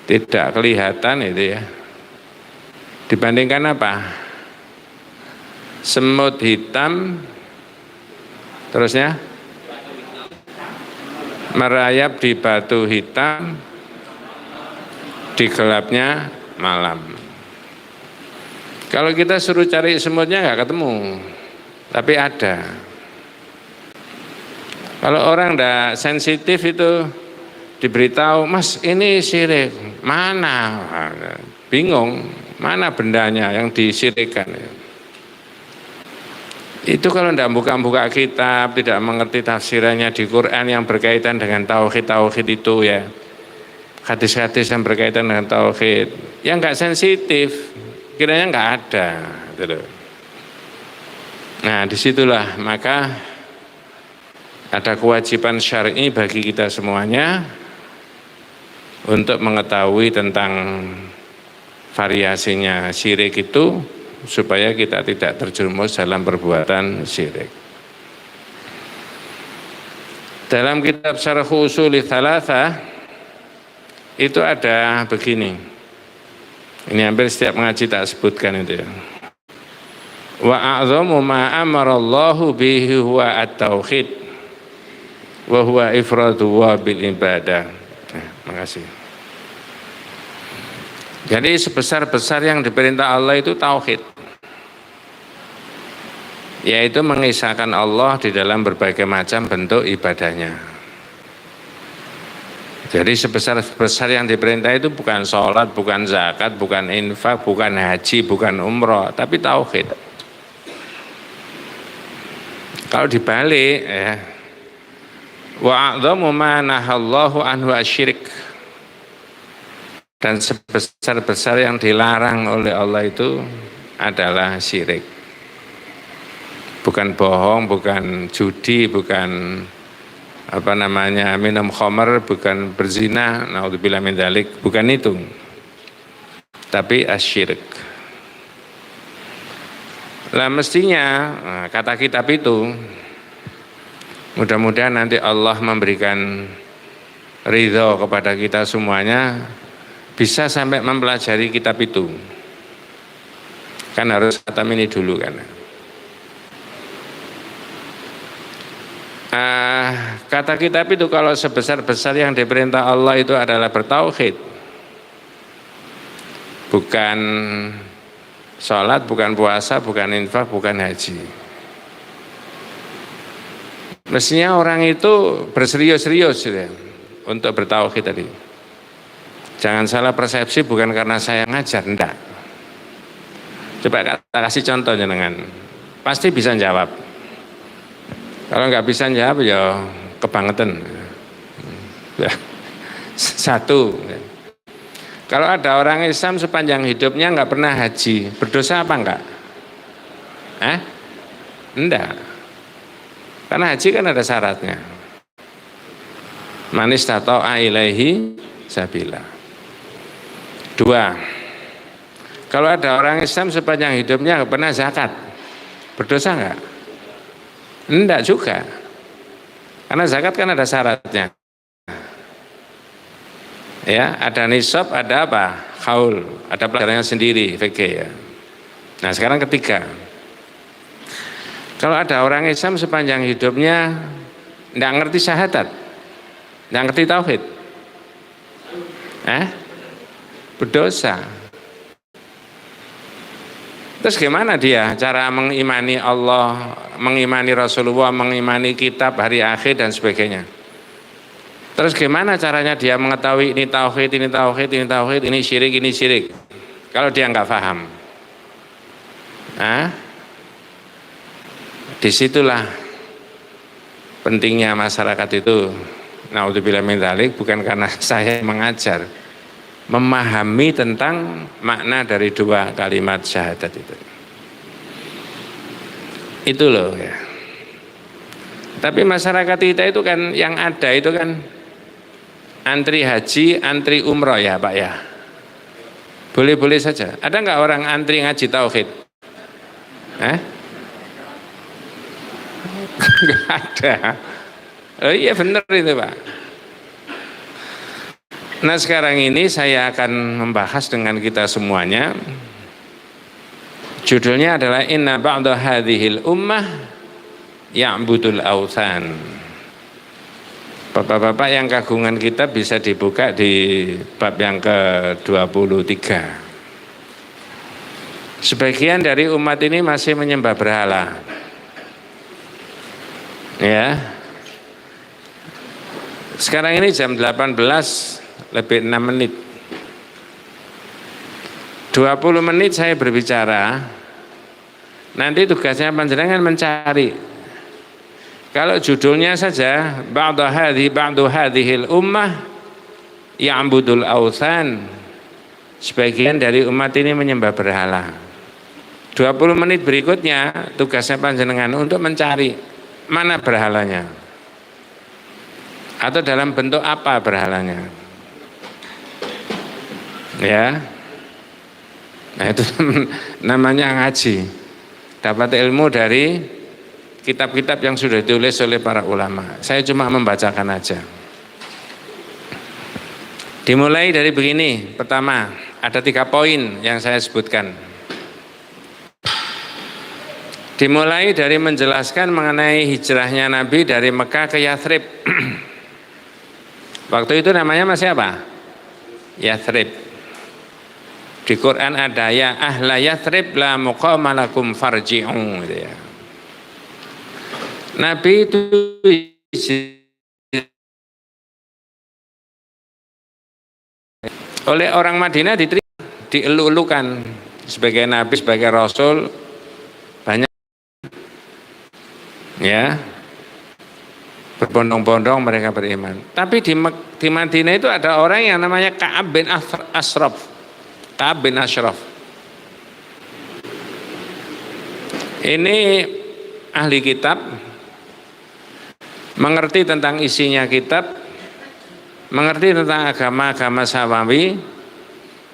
tidak kelihatan itu ya. Dibandingkan apa? Semut hitam, terusnya merayap di batu hitam di gelapnya malam. Kalau kita suruh cari semutnya nggak ketemu, tapi ada. Kalau orang nggak sensitif itu diberitahu, Mas ini syirik, mana? Bingung, mana bendanya yang disirikkan. Itu kalau tidak buka-buka kitab, tidak mengerti tafsirannya di Quran yang berkaitan dengan tauhid itu ya, hadis-hadis yang berkaitan dengan tauhid, yang nggak sensitif, kiranya nggak ada. Nah disitulah maka ada kewajiban syar'i bagi kita semuanya untuk mengetahui tentang variasinya syirik itu, supaya kita tidak terjerumus dalam perbuatan syirik. Dalam kitab Syarh Ushul Tsalatsah itu ada begini. Ini hampir setiap ngaji tak sebutkan itu ya. Wa a'zamu ma amarallahu bihi huwa at-tauhid wa huwa ifradu wa bil ibadah. Makasih. Jadi sebesar-besar yang diperintah Allah itu tauhid, yaitu mengisahkan Allah di dalam berbagai macam bentuk ibadahnya. Jadi sebesar-besar yang diperintah itu bukan sholat, bukan zakat, bukan infak, bukan haji, bukan umroh, tapi tauhid. Kalau dibalik ya, wa a'dhamu ma nahallahu anhu asyirik, dan sebesar-besar yang dilarang oleh Allah itu adalah syirik. Bukan bohong, bukan judi, bukan minum khamar, bukan berzina, naudzubillah min dzalik, bukan itu. Tapi asyirik. Lah mestinya kata kitab itu, mudah-mudahan nanti Allah memberikan ridho kepada kita semuanya, bisa sampai mempelajari kitab itu. Kan harus khatam ini dulu kan. Kata kitab itu kalau sebesar-besar yang diperintah Allah itu adalah bertauhid, bukan sholat, bukan puasa, bukan infak, bukan haji. Mestinya orang itu berserius-serius ya, untuk bertauhid tadi. Jangan salah persepsi, bukan karena saya ngajar, enggak. Coba kita kasih contoh jenengan, pasti bisa jawab. Kalau nggak bisa jawab ya kebangetan. Satu, kalau ada orang Islam sepanjang hidupnya nggak pernah haji, berdosa apa enggak? Enggak. Karena haji kan ada syaratnya. Man istata'a ilaihi sabila. Dua, kalau ada orang Islam sepanjang hidupnya nggak pernah zakat, berdosa nggak? Enggak juga, karena zakat kan ada syaratnya. Ya, ada nisab, ada apa? Haul, ada pelajarannya sendiri, fikih ya. Nah sekarang ketiga, kalau ada orang Islam sepanjang hidupnya enggak ngerti syahadat, enggak ngerti tauhid, berdosa. Terus gimana dia cara mengimani Allah, mengimani Rasulullah, mengimani kitab, hari akhir dan sebagainya? Terus gimana caranya dia mengetahui ini tauhid, ini tauhid, ini tauhid, ini syirik, ini syirik, kalau dia nggak paham? Disitulah pentingnya masyarakat itu, naudzubillah min dzalik, bukan karena saya mengajar, memahami tentang makna dari dua kalimat syahadat itu loh ya. Tapi masyarakat kita itu kan yang ada itu kan antri haji, antri umroh ya Pak ya. Boleh-boleh saja. Ada nggak orang antri ngaji tauhid? Nggak ada. Oh iya benar itu Pak. Nah sekarang ini saya akan membahas dengan kita semuanya. Judulnya adalah Inna ba'da hadhil ummah ya'budul awthan. Bapak-bapak yang kagungan kita bisa dibuka di bab yang ke-23. Sebagian dari umat ini masih menyembah berhala. Ya. Sekarang ini jam 18 lebih 6 menit. 20 menit saya berbicara. Nanti tugasnya panjenengan mencari. Kalau judulnya saja ba'du hadhil ummah ya'budul awthan. Sebagian dari umat ini menyembah berhala. 20 menit berikutnya tugasnya panjenengan untuk mencari mana berhalanya. Atau dalam bentuk apa berhalanya. Ya. Nah itu namanya ngaji. Dapat ilmu dari kitab-kitab yang sudah ditulis oleh para ulama. Saya cuma membacakan aja. Dimulai dari begini. Pertama, ada 3 poin yang saya sebutkan. Dimulai dari menjelaskan mengenai hijrahnya Nabi dari Mekah ke Yathrib. Waktu itu namanya masih apa? Yathrib. Di Quran ada ya ahla Yathrib la muqama lakum farji'u gitu ya. Nabi itu oleh orang Madinah diterima, dielu-elukan sebagai Nabi, sebagai Rasul, banyak ya, berbondong-bondong mereka beriman. Tapi di Madinah itu ada orang yang namanya Ka'ab bin Ashraf. Ka'ab bin Ashraf ini ahli kitab, mengerti tentang isinya kitab, mengerti tentang agama-agama Samawi,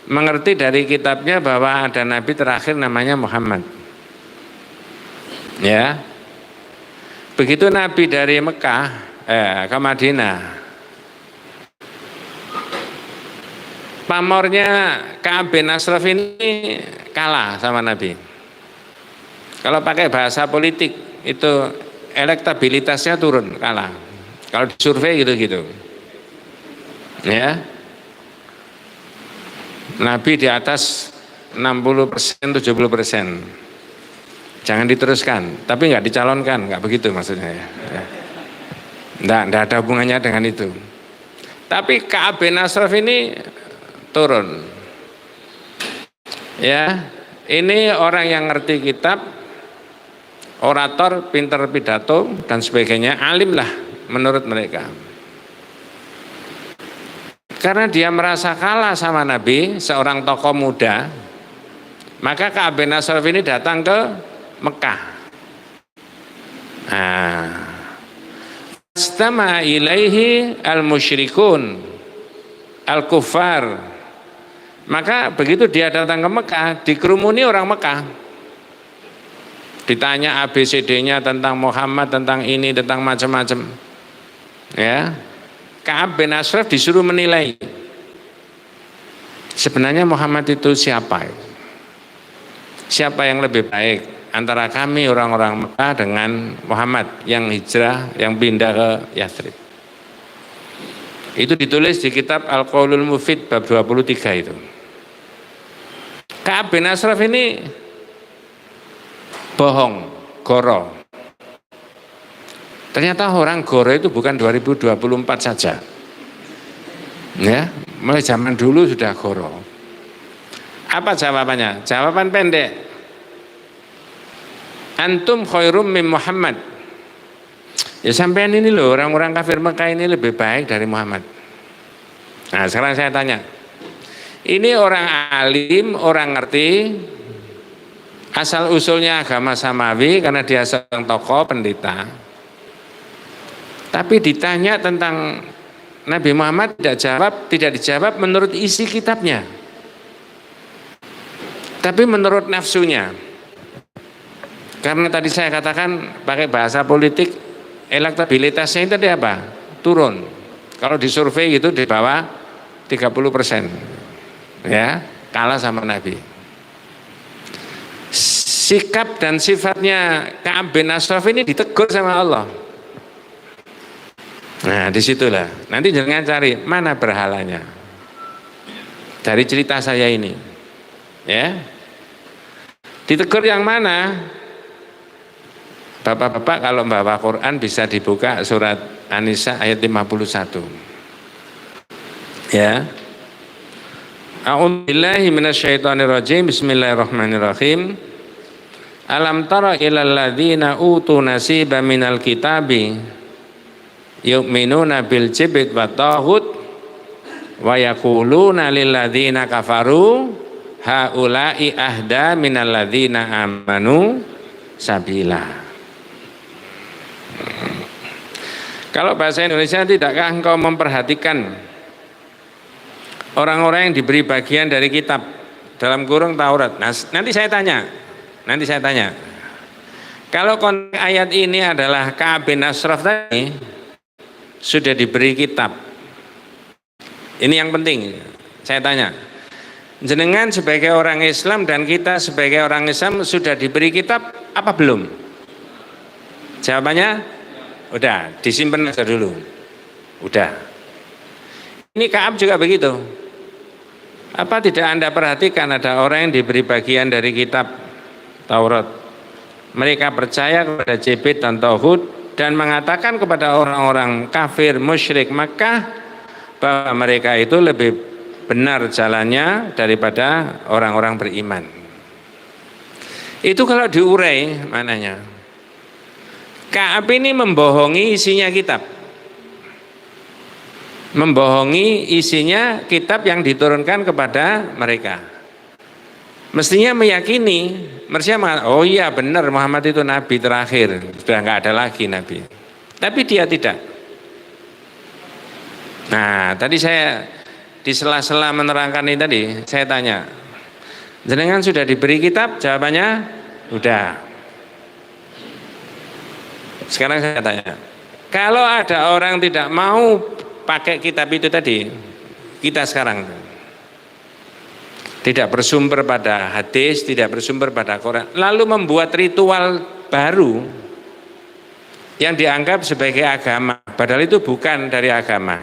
mengerti dari kitabnya bahwa ada Nabi terakhir namanya Muhammad. Ya, begitu Nabi dari Mekah ke Madinah, pamornya Ka'ab bin Ashraf ini kalah sama Nabi. Kalau pakai bahasa politik itu elektabilitasnya turun, kalah. Kalau disurvei gitu-gitu. Ya. Nabi di atas 60%, 70%. Jangan diteruskan, tapi nggak dicalonkan, nggak begitu maksudnya ya. Nggak ada hubungannya dengan itu. Tapi Ka'ab bin Ashraf ini turun. Ya, ini orang yang ngerti kitab, orator, pinter pidato dan sebagainya, alim lah menurut mereka. Karena dia merasa kalah sama Nabi, seorang tokoh muda, maka Ka'ab bin Ashraf ini datang ke Mekah. Astama ilaihi al-musyrikun al-kuffar. Maka begitu dia datang ke Mekah, dikerumuni orang Mekah. Ditanya ABCD-nya tentang Muhammad, tentang ini, tentang macam-macam. Ya. Ka'ab bin Ashraf disuruh menilai. Sebenarnya Muhammad itu siapa? Siapa yang lebih baik antara kami orang-orang Mekah dengan Muhammad yang hijrah, yang pindah ke Yathrib? Itu ditulis di kitab Al-Qaulul Mufid bab 23 itu. Ka'ab bin Ashraf ini bohong, goro. Ternyata orang goro itu bukan 2024 saja. Ya, mulai zaman dulu sudah goro. Apa jawabannya? Jawaban pendek. Antum khairum min Muhammad. Ya sampean ini loh, orang-orang kafir Mekah ini lebih baik dari Muhammad. Nah sekarang saya tanya, ini orang alim, orang ngerti, asal usulnya agama Samawi karena dia seorang tokoh pendeta. Tapi ditanya tentang Nabi Muhammad tidak dijawab menurut isi kitabnya, tapi menurut nafsunya. Karena tadi saya katakan pakai bahasa politik, elektabilitasnya itu apa? Turun. Kalau disurvei itu di bawah 30%. Ya, kalah sama Nabi. Sikap dan sifatnya Ka'ab bin Ashraf ini ditegur sama Allah. Nah, disitulah. Nanti jangan cari mana berhalanya. Dari cerita saya ini. Ya. Ditegur yang mana? Bapak-bapak kalau bawa Quran bisa dibuka surat An-Nisa ayat 51. Ya. A'udzubillahi minasyaitonirrajim. Bismillahirrahmanirrahim. Alam tara ilal ladzina utu nasiba minal kitabi yu'minuna bil jibti wat taghut wa yaquluna lil ladzina kafaru haula'i ahda minal ladzina amanu sabila. Kalau bahasa Indonesia, tidakkah engkau memperhatikan orang-orang yang diberi bagian dari kitab dalam kurung Taurat? Nah, nanti saya tanya, kalau konteks ayat ini adalah Ka'ab bin Ashraf tadi sudah diberi kitab. Ini yang penting, saya tanya. Jenengan sebagai orang Islam dan kita sebagai orang Islam sudah diberi kitab apa belum? Jawabannya, udah, disimpan aja dulu. Udah. Ini Ka'ab juga begitu. Apa tidak Anda perhatikan ada orang yang diberi bagian dari kitab Taurat. Mereka percaya kepada Jibit dan Tauhid dan mengatakan kepada orang-orang kafir musyrik Makkah bahwa mereka itu lebih benar jalannya daripada orang-orang beriman. Itu kalau diurai mananya. Ka'ab ini membohongi isinya kitab. Membohongi isinya kitab yang diturunkan kepada mereka. Mestinya meyakini, mestinya mengatakan, oh iya benar Muhammad itu nabi terakhir, sudah nggak ada lagi nabi. Tapi dia tidak. Nah, tadi saya di sela-sela menerangkan ini tadi, saya tanya, jenengan sudah diberi kitab? Jawabannya, udah. Sekarang saya tanya, kalau ada orang tidak mau pakai kitab itu tadi, kita sekarang tidak bersumber pada hadis, tidak bersumber pada Quran, lalu membuat ritual baru yang dianggap sebagai agama, padahal itu bukan dari agama.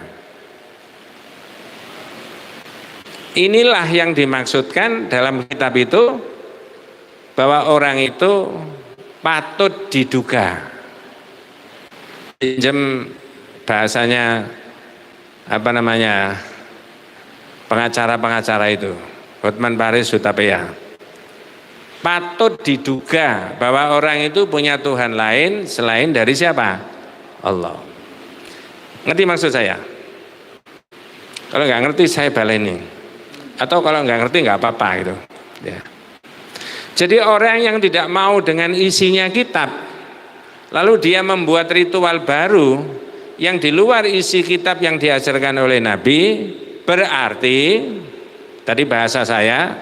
Inilah yang dimaksudkan dalam kitab itu, bahwa orang itu patut diduga. Pinjam bahasanya pengacara-pengacara itu, Hotman Paris Hutapea. Patut diduga bahwa orang itu punya Tuhan lain selain dari siapa? Allah. Ngerti maksud saya? Kalau nggak ngerti saya baleni. Atau kalau nggak ngerti nggak apa-apa gitu. Ya. Jadi orang yang tidak mau dengan isinya kitab, lalu dia membuat ritual baru yang di luar isi kitab yang diajarkan oleh Nabi, berarti tadi bahasa saya,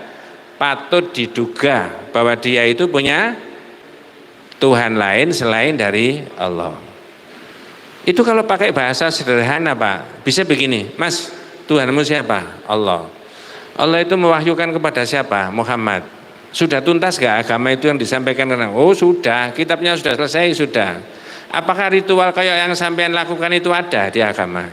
patut diduga bahwa dia itu punya Tuhan lain selain dari Allah. Itu kalau pakai bahasa sederhana Pak, bisa begini, Mas, Tuhanmu siapa? Allah. Allah itu mewahyukan kepada siapa? Muhammad. Sudah tuntas gak agama itu yang disampaikan? Oh sudah, kitabnya sudah selesai, sudah. Apakah ritual kayak yang sampean lakukan itu ada di agama?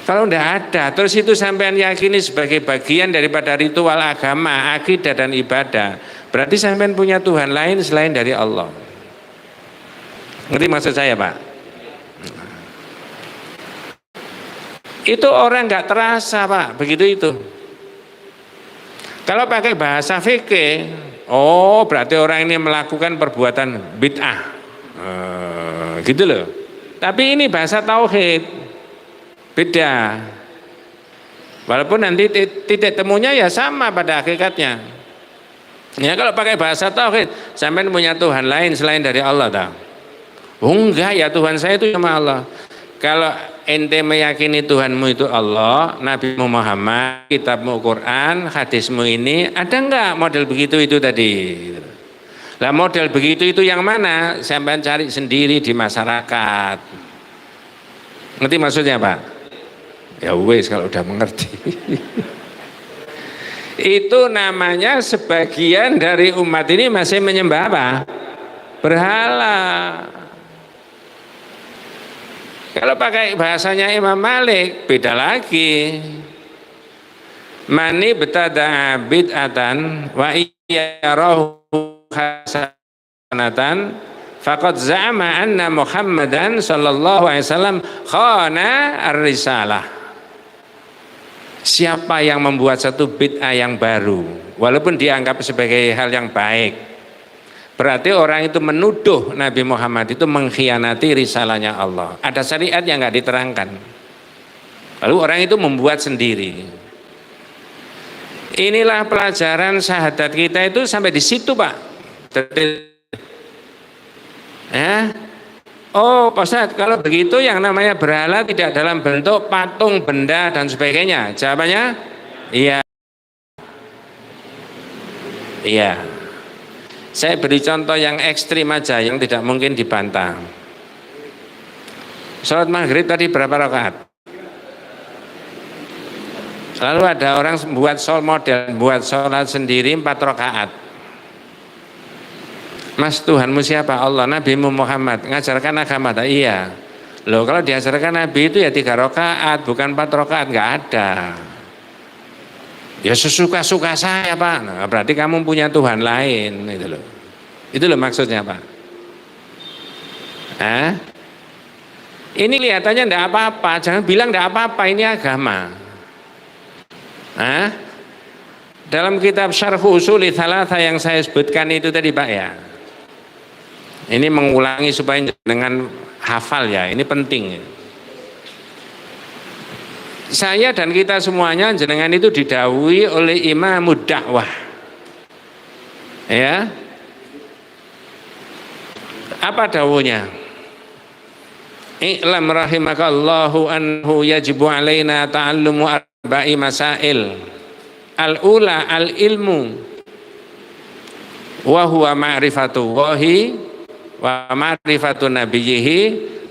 Kalau tidak ada, terus itu sampean yakini sebagai bagian daripada ritual agama, akidah dan ibadah, berarti sampean punya Tuhan lain selain dari Allah. Ngerti maksud saya Pak? Itu orang nggak terasa Pak, begitu itu. Kalau pakai bahasa fikih, oh berarti orang ini melakukan perbuatan bid'ah, gitu loh. Tapi ini bahasa tauhid, beda. Walaupun nanti titik temunya ya sama pada hakikatnya. Ya kalau pakai bahasa tauhid, sampean punya Tuhan lain selain dari Allah tak? Oh enggak ya, Tuhan saya itu cuma Allah. Kalau ente meyakini Tuhanmu itu Allah, Nabi Muhammad, kitabmu Quran, hadismu ini, ada enggak model begitu itu tadi? Lah model begitu itu yang mana? Sampean cari sendiri di masyarakat. Ngerti maksudnya Pak? Ya wes kalau udah mengerti. Itu namanya sebagian dari umat ini masih menyembah apa? Berhala. Kalau pakai bahasanya Imam Malik beda lagi. Mani betada bid'atan wa iyarahu hasanatan faqad za'ama anna Muhammadan sallallahu alaihi wasallam khana ar-risalah. Siapa yang membuat satu bid'ah yang baru walaupun dianggap sebagai hal yang baik, berarti orang itu menuduh Nabi Muhammad itu mengkhianati risalahnya Allah. Ada syariat yang nggak diterangkan, lalu orang itu membuat sendiri. Inilah pelajaran syahadat kita itu sampai di situ, Pak. Ya. Oh, Pak Ustadz, kalau begitu yang namanya berhala tidak dalam bentuk patung, benda, dan sebagainya. Jawabannya, iya. Iya. Saya beri contoh yang ekstrim aja, yang tidak mungkin dibantah. Sholat maghrib tadi berapa rakaat? Lalu ada orang buat model, buat sholat sendiri 4 rakaat. Mas, Tuhanmu siapa? Allah. Nabimu Muhammad ngajarkan agama. Iya. Loh, kalau diajarkan Nabi itu ya 3 rakaat, bukan 4 rakaat, nggak ada. Ya sesuka-suka saya, Pak. Nah, berarti kamu punya Tuhan lain, itu loh. Itu loh maksudnya, Pak. Ini kelihatannya enggak apa-apa, jangan bilang enggak apa-apa, ini agama. Dalam kitab Syarh Usuli Tsalatsa yang saya sebutkan itu tadi, Pak, ya. Ini mengulangi supaya dengan hafal ya, ini penting. Saya dan kita semuanya jenengan itu didhawuhi oleh Imamud Dakwah. Ya. Apa dawuhnya? I'lam rahimakallahu anhu yajibu alaina ta'allumu arba'i masail. Al-ula al-ilmu wa huwa ma'rifatullahi wa ma'rifatu nabiyhi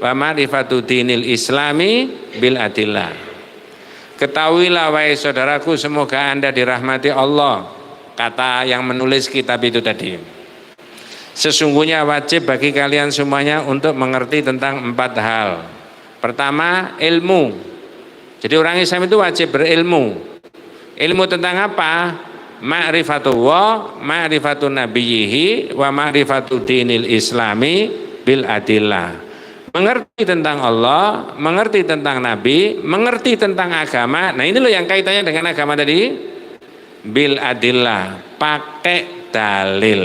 wa ma'rifatu dinil islami bil adillah. Ketahuilah wahai saudaraku, semoga Anda dirahmati Allah, kata yang menulis kitab itu tadi. Sesungguhnya wajib bagi kalian semuanya untuk mengerti tentang 4 hal. Pertama, ilmu. Jadi orang Islam itu wajib berilmu. Ilmu tentang apa? Ma'rifatullah, ma'rifatu nabiyhi, wa ma'rifatu dinil islami bil adillah. Mengerti tentang Allah, mengerti tentang Nabi, mengerti tentang agama. Nah ini loh yang kaitannya dengan agama tadi. Bil adillah, pakai dalil.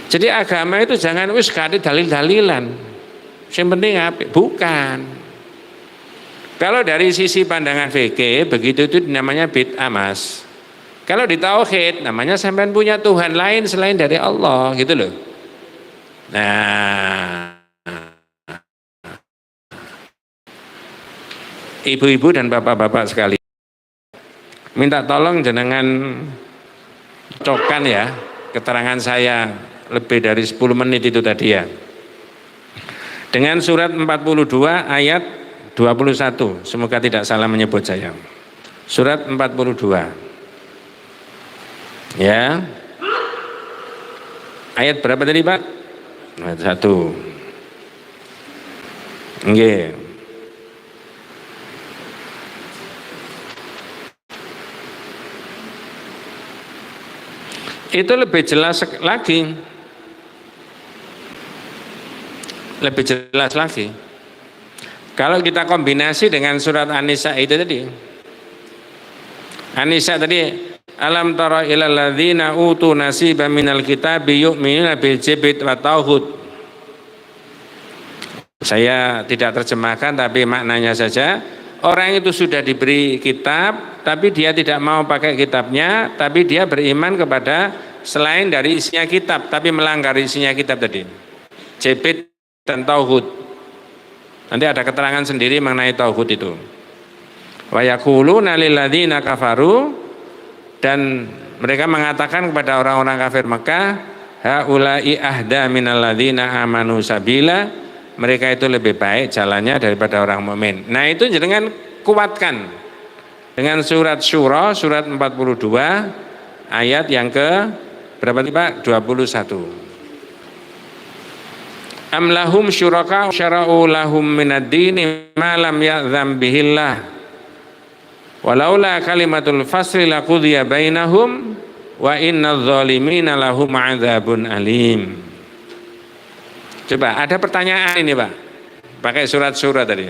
Jadi agama itu jangan wis kate dalil-dalilan. Yang penting apa? Bukan. Kalau dari sisi pandangan fikih begitu itu namanya bid'ah, Mas. Kalau di tauhid namanya sampean punya Tuhan lain selain dari Allah, gitu loh. Nah, ibu-ibu dan bapak-bapak sekalian, minta tolong jenengan cocokkan ya keterangan saya lebih dari 10 menit itu tadi ya, dengan surat 42 ayat 21, semoga tidak salah menyebut saya. Surat 42. Ya. Ayat berapa tadi, Pak? Ayat 1. Nggih. Itu lebih jelas lagi. Lebih jelas lagi. Kalau kita kombinasi dengan surat An-Nisa itu tadi. An-Nisa tadi, alam tara ilal ladzina utu nasiban minal kitabi yu'minuna bil jibti wa tauhid. Saya tidak terjemahkan tapi maknanya saja. Orang itu sudah diberi kitab tapi dia tidak mau pakai kitabnya, tapi dia beriman kepada selain dari isinya kitab tapi melanggar isinya kitab tadi. Jibti dan tauhid. Nanti ada keterangan sendiri mengenai tauhid itu. Wa yaquluna lil ladzina kafaru, dan mereka mengatakan kepada orang-orang kafir Mekah, haula'i ahda minal ladzina amanu sabila, mereka itu lebih baik jalannya daripada orang mukmin. Nah itu jenengan kuatkan dengan surat Syura surat 42 ayat yang ke berapa nih Pak? 21. Am lahum syuraka syara'u lahum minad dini ma lam ya'zam bihillah walaula kalimatul fasli laqudiya bainahum wa innadz zalimina lahum 'adzabun alim. Coba ada pertanyaan ini Pak, pakai surat-surat tadi.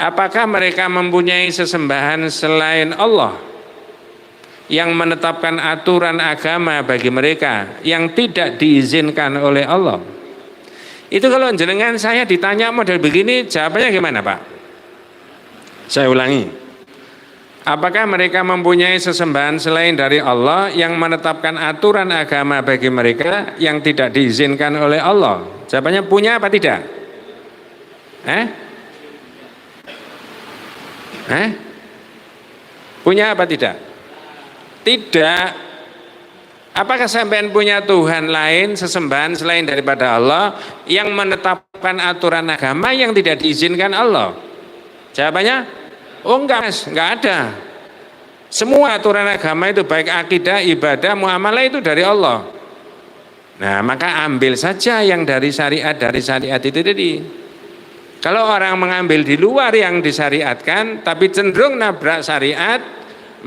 Apakah mereka mempunyai sesembahan selain Allah yang menetapkan aturan agama bagi mereka yang tidak diizinkan oleh Allah? Itu kalau jenengan saya ditanya model begini, jawabannya gimana Pak? Saya ulangi. Apakah mereka mempunyai sesembahan selain dari Allah yang menetapkan aturan agama bagi mereka yang tidak diizinkan oleh Allah? Jawabannya punya apa tidak? Punya apa tidak? Tidak. Apakah sampean punya Tuhan lain, sesembahan selain daripada Allah yang menetapkan aturan agama yang tidak diizinkan Allah? Jawabannya, oh enggak Mas, enggak ada. Semua aturan agama itu baik akidah, ibadah, muamalah itu dari Allah. Nah, maka ambil saja yang dari syariat itu tadi. Kalau orang mengambil di luar yang disyariatkan tapi cenderung nabrak syariat,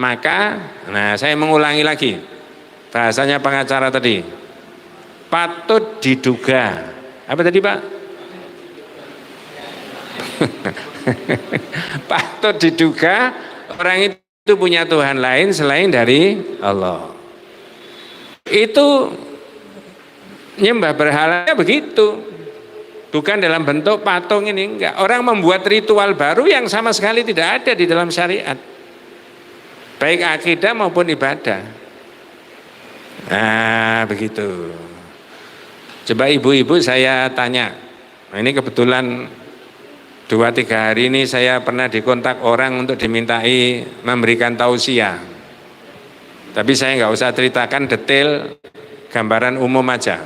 maka saya mengulangi lagi. Bahasanya pengacara tadi, patut diduga. Apa tadi Pak? Patut diduga orang itu punya Tuhan lain selain dari Allah. Itu nyembah berhalanya begitu. Bukan dalam bentuk patung ini, enggak. Orang membuat ritual baru yang sama sekali tidak ada di dalam syariat. Baik akidah maupun ibadah. Nah begitu. Coba ibu-ibu saya tanya. Nah, ini kebetulan 2-3 hari ini saya pernah dikontak orang untuk dimintai memberikan tausiah. Tapi saya nggak usah ceritakan detail, gambaran umum aja.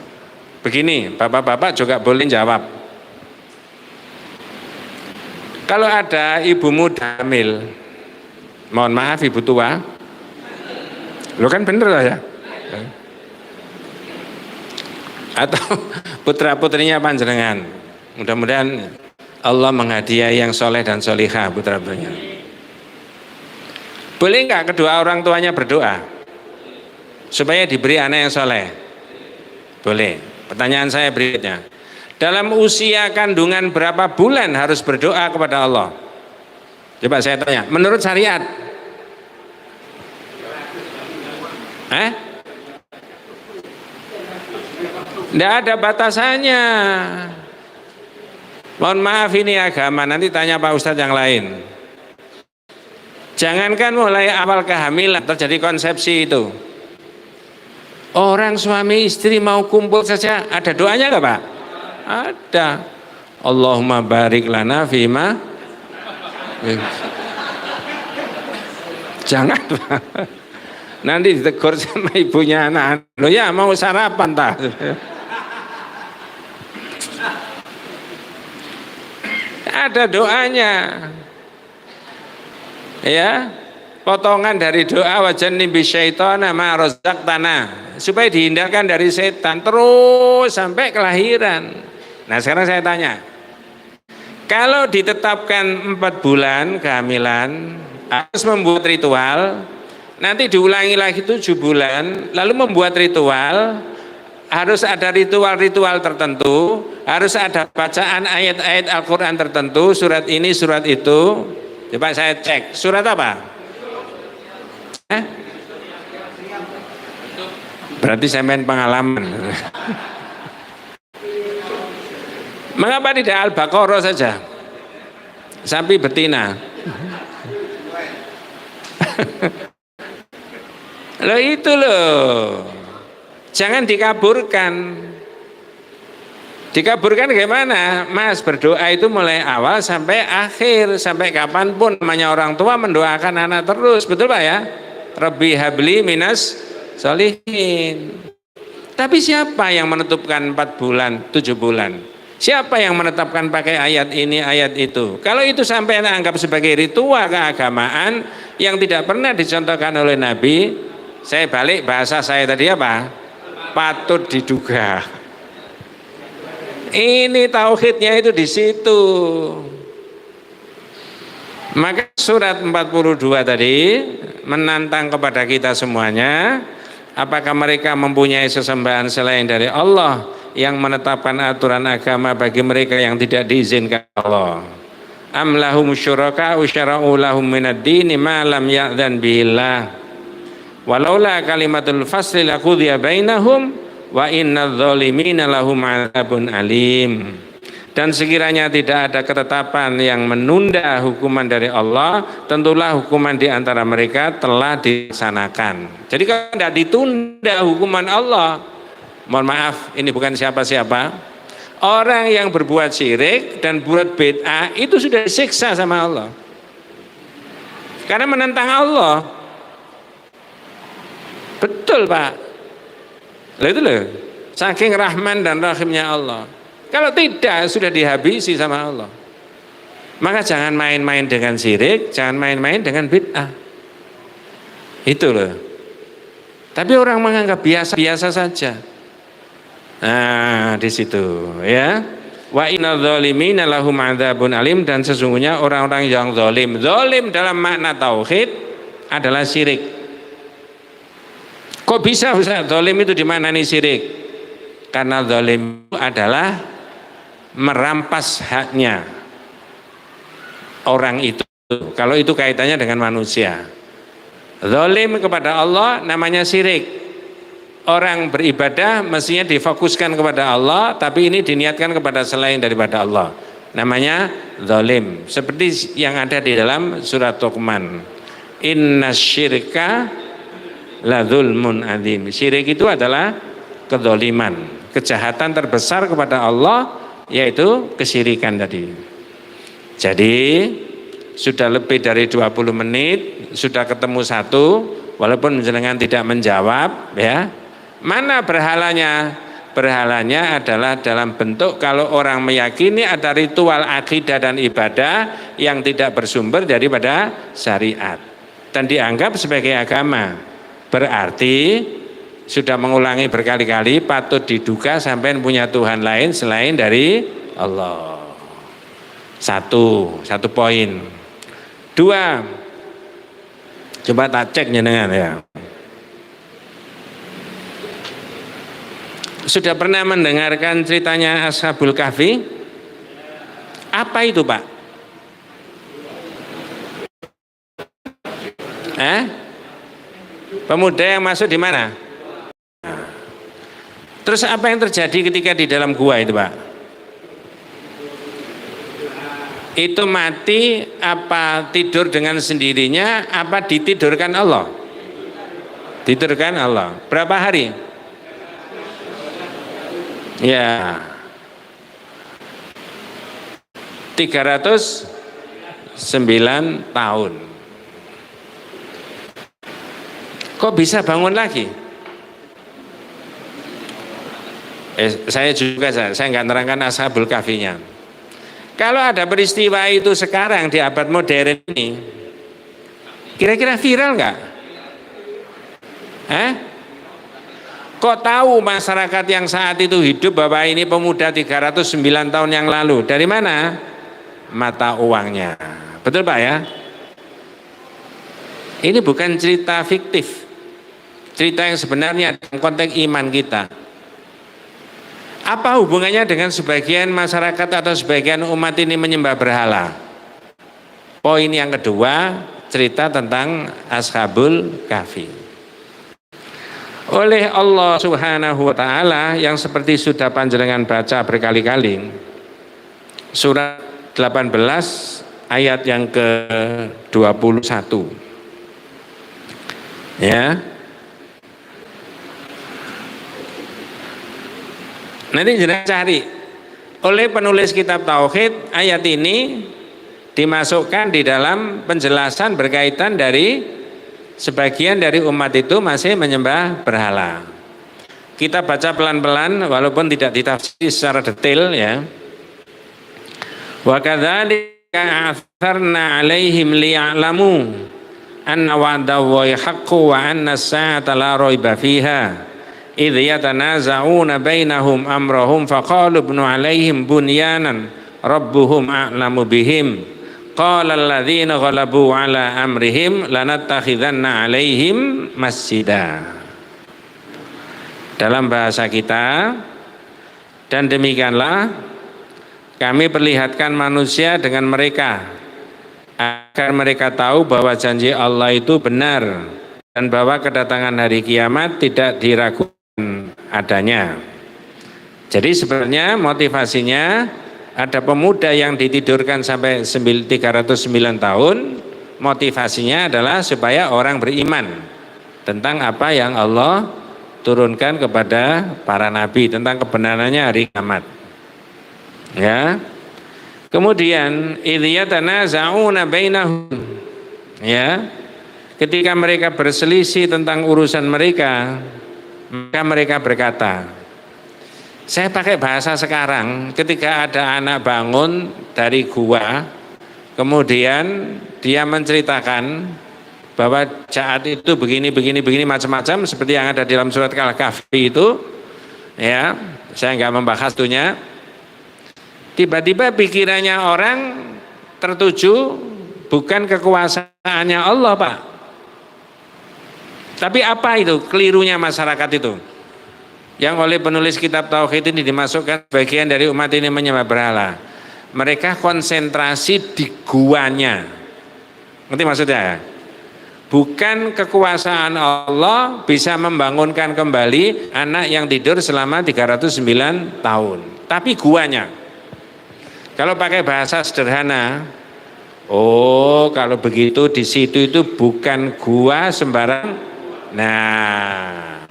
Begini, bapak-bapak juga boleh jawab. Kalau ada ibu muda hamil, mohon maaf ibu tua, lo kan bener lah ya. Atau putra-putrinya panjenengan, mudah-mudahan Allah menghadiahi yang soleh dan solihah putra-putrinya. Boleh enggak kedua orang tuanya berdoa supaya diberi anak yang soleh? Boleh. Pertanyaan saya berikutnya, dalam usia kandungan berapa bulan harus berdoa kepada Allah? Coba saya tanya, menurut syariat? Tidak ada batasannya. Mohon maaf ini agama, nanti tanya Pak Ustadz yang lain. Jangankan mulai awal kehamilan terjadi konsepsi itu. Orang suami istri mau kumpul saja, ada doanya nggak Pak? Ada. Allahumma barik lana fima. Jangan Pak. Nanti ditegur sama ibunya anak. Loh ya mau sarapan tak? Ada doanya. Ya, potongan dari doa wajan nibi syaitana ma razaqtana supaya dihindarkan dari setan terus sampai kelahiran. Nah sekarang saya tanya, kalau ditetapkan 4 bulan kehamilan harus membuat ritual, nanti diulangi lagi 7 bulan, lalu membuat ritual, harus ada ritual-ritual tertentu, harus ada bacaan ayat-ayat Al-Quran tertentu, surat ini, surat itu. Coba saya cek, surat apa? Berarti saya main pengalaman. Mengapa tidak Al-Baqarah saja? Sapi betina. Loh itu loh. Jangan dikaburkan. Dikaburkan gimana? Mas berdoa itu mulai awal sampai akhir, sampai kapanpun namanya orang tua mendoakan anak terus, betul Pak ya? Rabbi habli minas sholihin. Tapi siapa yang menentukan 4 bulan, 7 bulan? Siapa yang menetapkan pakai ayat ini, ayat itu? Kalau itu sampai anggap sebagai ritual keagamaan yang tidak pernah dicontohkan oleh Nabi, saya balik bahasa saya tadi apa? Patut diduga. Ini tauhidnya itu di situ. Maka surat 42 tadi menantang kepada kita semuanya, apakah mereka mempunyai sesembahan selain dari Allah yang menetapkan aturan agama bagi mereka yang tidak diizinkan Allah? Am lahum syuraka usyara'u lahum minad dini ma lam ya'dzan bihillah walaula kalimatul fasli laqudiya bainahum wa innadz zalimina lahum 'adzabun alim. Dan sekiranya tidak ada ketetapan yang menunda hukuman dari Allah, tentulah hukuman di antara mereka telah dilaksanakan. Jadi kalau tidak ditunda hukuman Allah, mohon maaf, ini bukan siapa-siapa, orang yang berbuat syirik dan buat bid'ah itu sudah disiksa sama Allah karena menentang Allah. Betul Pak, itu loh, saking rahman dan rahimnya Allah. Kalau tidak, sudah dihabisi sama Allah. Maka jangan main-main dengan syirik, jangan main-main dengan bid'ah. Itu loh. Tapi orang menganggap biasa-biasa saja. Nah, di situ ya. Wa innadz zalimina lahum 'adzabun alim, dan sesungguhnya orang-orang yang zalim. Zalim dalam makna tauhid adalah syirik. Kok bisa Ustaz zalim itu dimaknani syirik? Karena zalim adalah merampas haknya orang itu. Kalau itu kaitannya dengan manusia. Zalim kepada Allah namanya syirik. Orang beribadah mestinya difokuskan kepada Allah, tapi ini diniatkan kepada selain daripada Allah. Namanya zalim. Seperti yang ada di dalam surat Luqman. Innasyirka la dzulmun adzim. Syirik itu adalah kedzaliman, kejahatan terbesar kepada Allah, yaitu kesyirikan tadi. Jadi sudah lebih dari 20 menit sudah ketemu satu, walaupun jenengan tidak menjawab ya. Mana berhalanya? Berhalanya adalah dalam bentuk kalau orang meyakini ada ritual akidah dan ibadah yang tidak bersumber daripada syariat dan dianggap sebagai agama. Berarti sudah mengulangi berkali-kali, patut diduga sampai punya Tuhan lain selain dari Allah. Satu poin. Dua, coba tak cek jenengan ya. Sudah pernah mendengarkan ceritanya Ashabul Kahfi? Apa itu Pak? Pemuda yang masuk di mana? Terus apa yang terjadi ketika di dalam gua itu Pak? Itu mati apa tidur dengan sendirinya, apa ditidurkan Allah? Tidurkan Allah. Berapa hari? Ya, 309 tahun. Kok bisa bangun lagi? Saya nggak nerangkan Ashabul Kahfinya. Kalau ada peristiwa itu sekarang di abad modern ini, kira-kira viral nggak? Kok tahu masyarakat yang saat itu hidup bahwa ini pemuda 309 tahun yang lalu? Dari mana? Mata uangnya. Betul Pak ya? Ini bukan cerita fiktif, cerita yang sebenarnya dalam konteks iman kita. Apa hubungannya dengan sebagian masyarakat atau sebagian umat ini menyembah berhala? Poin yang kedua, cerita tentang Ashabul Kahfi. Oleh Allah Subhanahu wa ta'ala yang seperti sudah panjenengan baca berkali-kali, surat 18 ayat yang ke-21 ya. Nanti jangan cari. Oleh penulis kitab Tauhid, ayat ini dimasukkan di dalam penjelasan berkaitan dari sebagian dari umat itu masih menyembah berhala. Kita baca pelan-pelan walaupun tidak ditafsir secara detail ya. Wa kadzalika a'tharna 'alaihim liya'lamu anna wa'dallahi haqqun wa anna as-sa'ata la raiba fiha idh yatanaza'una bainahum amrahum faqalu ibnu 'alaihim bunyanan rabbuhum a'lamu bihim qala alladhina ghalabu 'ala amrihim lanattakhidanna 'alaihim masjida. Dalam bahasa kita, dan demikianlah kami perlihatkan manusia dengan mereka agar mereka tahu bahwa janji Allah itu benar dan bahwa kedatangan hari kiamat tidak diragukan adanya. Jadi sebenarnya motivasinya ada pemuda yang ditidurkan sampai 309 tahun, motivasinya adalah supaya orang beriman tentang apa yang Allah turunkan kepada para nabi tentang kebenarannya hari kiamat. Ya. Kemudian idyatanaza'una bainahum, ya, ketika mereka berselisih tentang urusan mereka, maka mereka berkata, saya pakai bahasa sekarang, ketika ada anak bangun dari gua, kemudian dia menceritakan bahwa saat itu begini macam-macam seperti yang ada di dalam surat Al-Kahfi itu, ya, saya nggak membahas itunya. Tiba-tiba pikirannya orang tertuju bukan kekuasaannya Allah, Pak. Tapi apa itu kelirunya masyarakat itu? Yang oleh penulis kitab Tauhid ini dimasukkan bagian dari umat ini menyembah berhala. Mereka konsentrasi di guanya. Ngerti maksudnya? Bukan kekuasaan Allah bisa membangunkan kembali anak yang tidur selama 309 tahun. Tapi guanya. Kalau pakai bahasa sederhana, oh kalau begitu di situ itu bukan gua sembarang. Nah,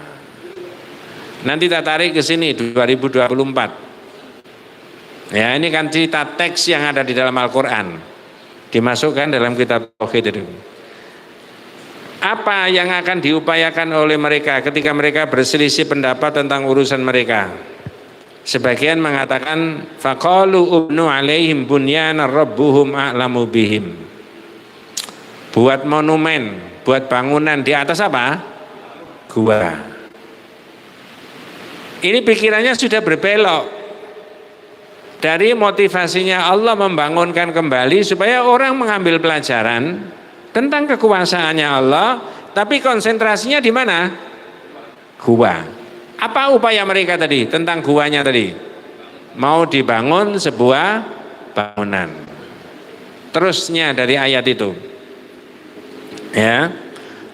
nanti kita tarik ke sini 2024. Ya, ini kan cerita teks yang ada di dalam Al-Quran, dimasukkan dalam kitab Tauhid itu. Apa yang akan diupayakan oleh mereka ketika mereka berselisih pendapat tentang urusan mereka? Sebagian mengatakan faqalu ubnu alaihim bunyanan rabbuhum a'lamu bihim. Buat monumen, buat bangunan di atas apa? Gua. Ini pikirannya sudah berbelok dari motivasinya Allah membangunkan kembali supaya orang mengambil pelajaran tentang kekuasaannya Allah, tapi konsentrasinya di mana? Gua. Apa upaya mereka tadi tentang guanya tadi? Mau dibangun sebuah bangunan. Terusnya dari ayat itu, ya,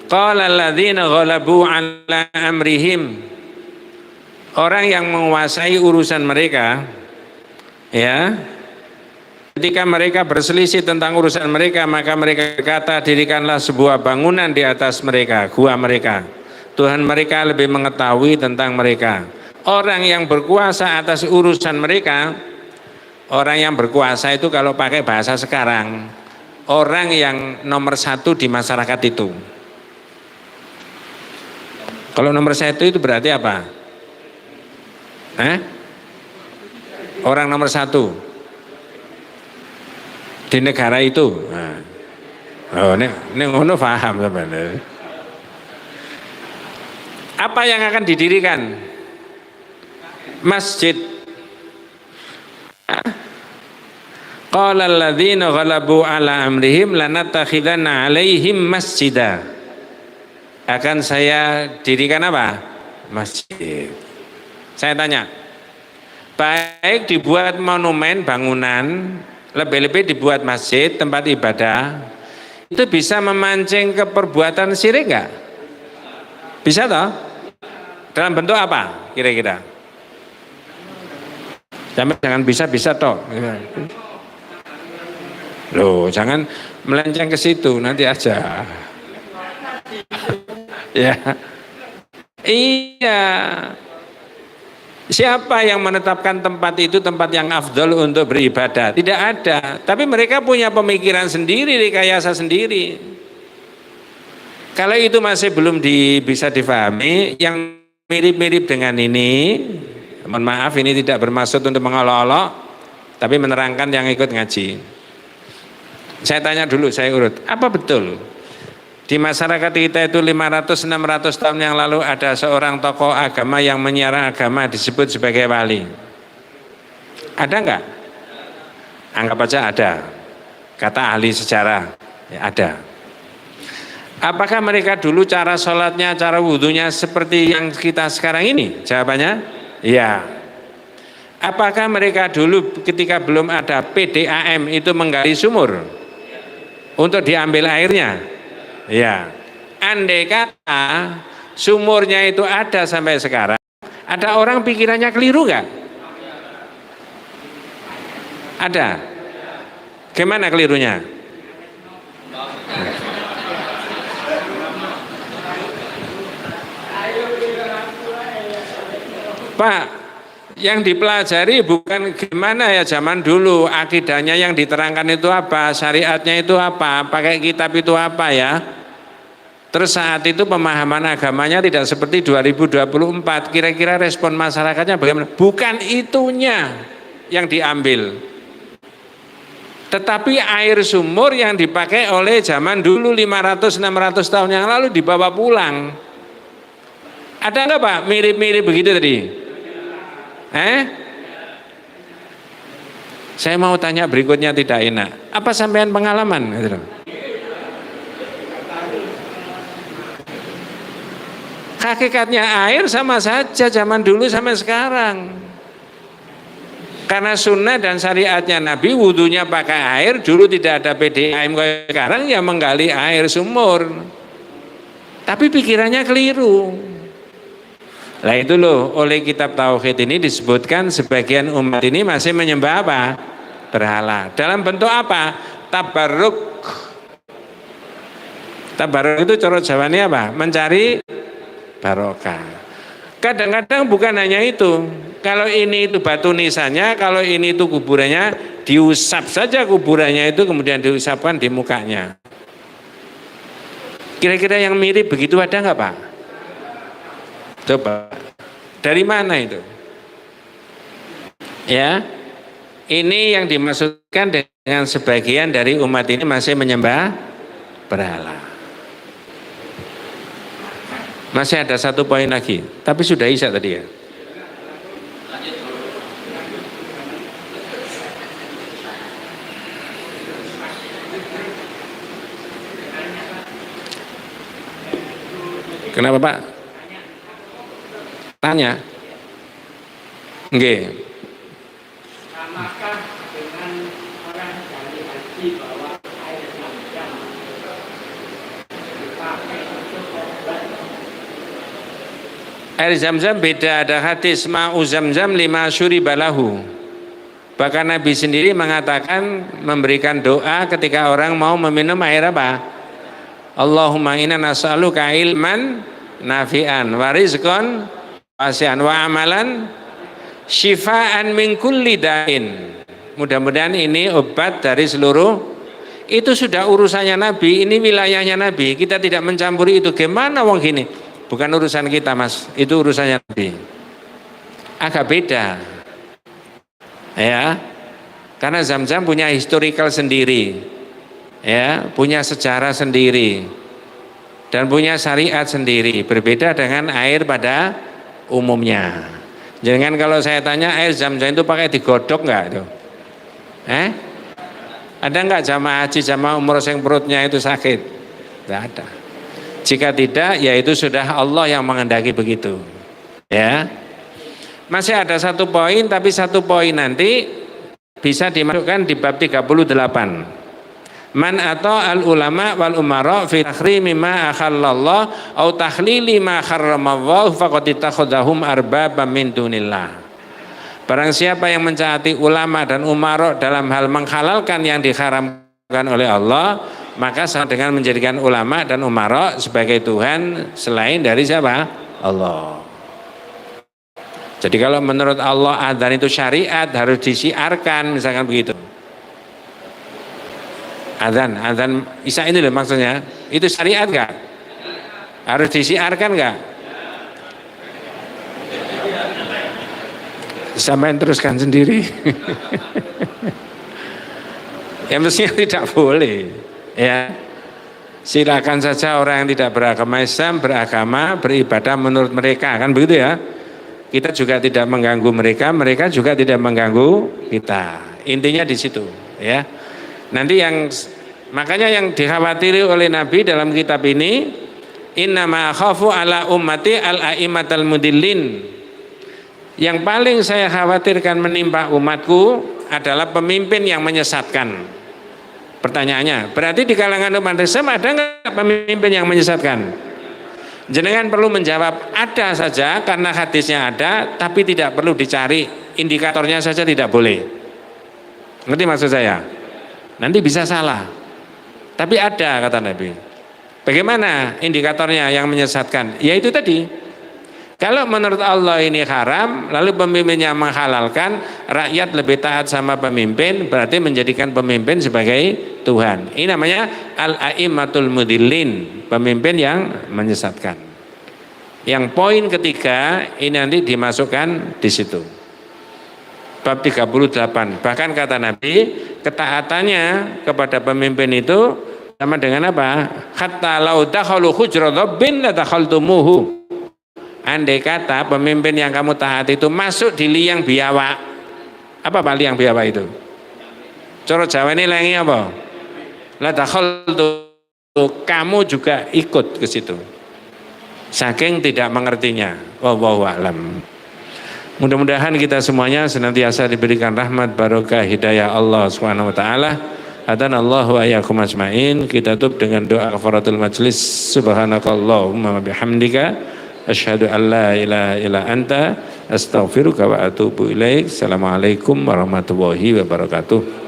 qala alladzina ghalabu 'ala amrihim, orang yang menguasai urusan mereka, ya, ketika mereka berselisih tentang urusan mereka, maka mereka berkata, dirikanlah sebuah bangunan di atas mereka, gua mereka. Tuhan mereka lebih mengetahui tentang mereka. Orang yang berkuasa atas urusan mereka, orang yang berkuasa itu kalau pakai bahasa sekarang, orang yang nomor satu di masyarakat itu. Kalau nomor satu itu berarti apa? Orang nomor satu di negara itu. Oh, ini ngono paham sebenarnya. Apa yang akan didirikan? Masjid. Qala alladzina ghalabu 'ala amrihim lanattakhidanna 'alaihim masjida. Akan saya dirikan apa? Masjid. Saya tanya. Baik dibuat monumen bangunan, lebih-lebih dibuat masjid, tempat ibadah, itu bisa memancing ke perbuatan syirik enggak? Bisa toh? Dalam bentuk apa kira-kira? Jangan bisa toh. Loh, jangan melenceng ke situ nanti aja. Ya. Iya. Siapa yang menetapkan tempat itu tempat yang afdol untuk beribadah? Tidak ada. Tapi mereka punya pemikiran sendiri, rekayasa sendiri. Kalau itu masih belum bisa difahami, yang mirip-mirip dengan ini, mohon maaf ini tidak bermaksud untuk mengolok-olok, tapi menerangkan yang ikut ngaji. Saya tanya dulu, saya urut, apa betul di masyarakat kita itu 500-600 tahun yang lalu ada seorang tokoh agama yang menyiarkan agama disebut sebagai wali? Ada enggak? Anggap aja ada, kata ahli sejarah, ya ada. Apakah mereka dulu cara sholatnya, cara wudhunya seperti yang kita sekarang ini? Jawabannya, iya. Apakah mereka dulu ketika belum ada PDAM itu menggali sumur untuk diambil airnya? Ya. Andai kata sumurnya itu ada sampai sekarang, ada orang pikirannya keliru nggak? Ada. Gimana kelirunya? Pak, yang dipelajari bukan gimana ya zaman dulu, akidahnya yang diterangkan itu apa, syariatnya itu apa, pakai kitab itu apa ya. Terus saat itu pemahaman agamanya tidak seperti 2024, kira-kira respon masyarakatnya bagaimana? Bukan itunya yang diambil, tetapi air sumur yang dipakai oleh zaman dulu 500-600 tahun yang lalu dibawa pulang. Ada enggak Pak mirip-mirip begitu tadi? Saya mau tanya berikutnya tidak enak. Apa sampean pengalaman? Hakikatnya air sama saja zaman dulu sampai sekarang. Karena sunnah dan syariatnya Nabi wudhunya pakai air, dulu tidak ada PDAM kayak sekarang ya menggali air sumur. Tapi pikirannya keliru. Nah itu loh, oleh kitab Tauhid ini disebutkan sebagian umat ini masih menyembah apa? Berhala. Dalam bentuk apa? Tabarruk. Tabarruk itu corot Jawanya apa? Mencari barokah. Kadang-kadang bukan hanya itu. Kalau ini itu batu nisannya, kalau ini itu kuburannya, diusap saja kuburannya itu kemudian diusapkan di mukanya. Kira-kira yang mirip begitu ada nggak Pak? Coba, dari mana itu? Ya, ini yang dimaksudkan dengan sebagian dari umat ini masih menyembah berhala. Masih ada satu poin lagi, tapi sudah isya tadi ya. Kenapa Pak? Tanya. Nggih. Samakah dengan orang dari haji bahwa air zam-zam dipakai untuk obat? Air zam-zam beda, ada hadis ma'u zam-zam lima syuribalahu. Bahkan Nabi sendiri mengatakan memberikan doa ketika orang mau meminum air apa? Allahumma inna nas'aluka ilman nafi'an wa rizqan wasi'an wa amalan syifaan min kulli da'in. Mudah-mudahan ini obat dari seluruh. Itu sudah urusannya Nabi, ini wilayahnya Nabi. Kita tidak mencampuri itu. Gimana wong gini? Bukan urusan kita Mas, itu urusannya Nabi. Agak beda. Ya. Karena Zam-Zam punya historical sendiri. Ya, punya sejarah sendiri. Dan punya syariat sendiri. Berbeda dengan air pada umumnya. Jangan kalau saya tanya air Zam-Zam itu pakai digodok enggak itu? Ada enggak jamaah haji jamaah umroh yang perutnya itu sakit? Enggak ada. Jika tidak, ya itu sudah Allah yang menghendaki begitu. Ya. Masih ada satu poin, tapi satu poin nanti bisa dimasukkan di bab 38. Man atau al ulama wal umara fi takhrimi ma akhallallah au tahlili ma harramallah faqad ittakhadhahum arbaba min dunillah. Barang siapa yang mentaati ulama dan umara dalam hal menghalalkan yang diharamkan oleh Allah, maka sama dengan menjadikan ulama dan umara sebagai Tuhan selain dari siapa? Allah. Jadi kalau menurut Allah adzan itu syariat, harus disiarkan misalkan begitu. Adzan Isya ini loh maksudnya, itu syariat enggak? Harus disiarkan enggak? Sampai teruskan sendiri. Ya mestinya tidak boleh. Ya, silakan saja orang yang tidak beragama Islam beribadah menurut mereka, kan begitu ya. Kita juga tidak mengganggu mereka, mereka juga tidak mengganggu kita. Intinya di situ, ya. Nanti makanya yang dikhawatiri oleh Nabi dalam kitab ini, innama khafu ala ummati al-a'immatal mudillin. Yang paling saya khawatirkan menimpa umatku adalah pemimpin yang menyesatkan. Pertanyaannya, berarti di kalangan umat Islam ada nggak pemimpin yang menyesatkan? Jenengan perlu menjawab ada saja karena hadisnya ada, tapi tidak perlu dicari, indikatornya saja tidak boleh. Ngerti maksud saya? Nanti bisa salah. Tapi ada kata Nabi. Bagaimana indikatornya yang menyesatkan? Ya itu tadi. Kalau menurut Allah ini haram, lalu pemimpinnya menghalalkan, rakyat lebih taat sama pemimpin, berarti menjadikan pemimpin sebagai Tuhan. Ini namanya al-a'immatul mudillin, pemimpin yang menyesatkan. Yang poin ketiga ini nanti dimasukkan di situ. Bab 38. Bahkan kata Nabi, ketaatannya kepada pemimpin itu sama dengan apa? Hatta law dakhalu hujra rabbin la dakhaltumuhu. Andai kata pemimpin yang kamu taati itu masuk di liang biawak. Apa Pak liang biawak itu? Coro Jawa ini lengi apa? La dakhaltu, kamu juga ikut ke situ. Saking tidak mengertinya. Wallahu a'lam. Mudah-mudahan kita semuanya senantiasa diberikan rahmat barokah hidayah Allah Subhanahu wa taala. Hadanallahu wa iyyakum ajmain. Kita tutup dengan doa kafaratul majlis. Subhanakallahumma wa bihamdika asyhadu an la ilaha illa anta astaghfiruka wa atubu ilaik. Assalamualaikum warahmatullahi wabarakatuh.